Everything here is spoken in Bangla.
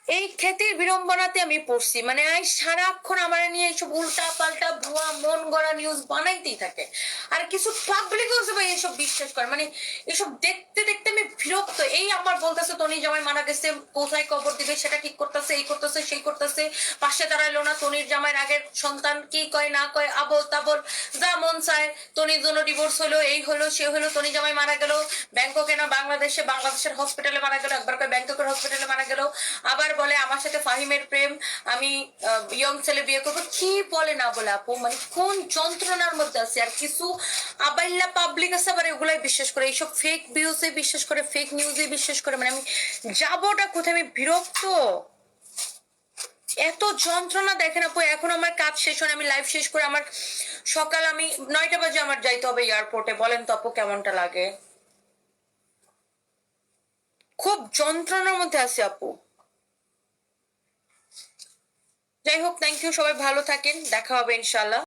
এই খ্যাতির বিড়ম্বনাতে আমি পড়ছি, মানে এই সারাক্ষণ আমার নিয়ে এইসব উল্টা পাল্টা ভুয়া মন গড়া নিউজ বানাইতেই থাকে। আর কিছু পাবলিক ভাই এইসব বিশ্বাস করে, মানে এসব দেখতে দেখতে আমি বিরক্ত। এই আমার বলতেছে তনি জামাই মারা গেছে, কোথায় কবর দিবে সেটা ঠিক করতেছে, এই করতেছে সেই করতেছে, পাশে দাঁড়াইলো না। তনির জামাইয়ের আগের সন্তান কি কয় না কয়, আবল তাবল যা মন চায়। তনির জন্য ডিভোর্স হলো, এই হলো সে হলো, তনি জামাই মারা গেল ব্যাংককে না বাংলাদেশে, বাংলাদেশের হসপিটালে মারা গেল, একবার কয় ব্যাংককের হসপিটালে মারা গেল, আবার বলে আমার সাথে ফাহিমের প্রেম, আমি ইয়ং ছেলে বিয়ে করবো। কি বলে না বলে আপু, মানে কোন যন্ত্রণার মধ্যে আছে। আর কিছু আবাইল্লা পাবলিক আছে আবার এগুলাই বিশ্বাস করে, এইসব ফেক ভিউজে বিশ্বাস করে, ফেক নিউজে বিশ্বাস করে। মানে আমি যাবোটা কোথায়, আমি বিরক্ত। এত যন্ত্রণা দেখেন আপু। এখন আমার কাজ শেষ হয়, আমি লাইভ শেষ করে আমার সকাল আমি 9টা বাজে আমার যাইতে হবে এয়ারপোর্টে। বলেন তো আপু কেমনটা লাগে? খুব যন্ত্রণার মধ্যে আছে আপু। যাই হোক, থ্যাংক ইউ, সবাই ভালো থাকেন, দেখা হবে ইনশাল্লাহ।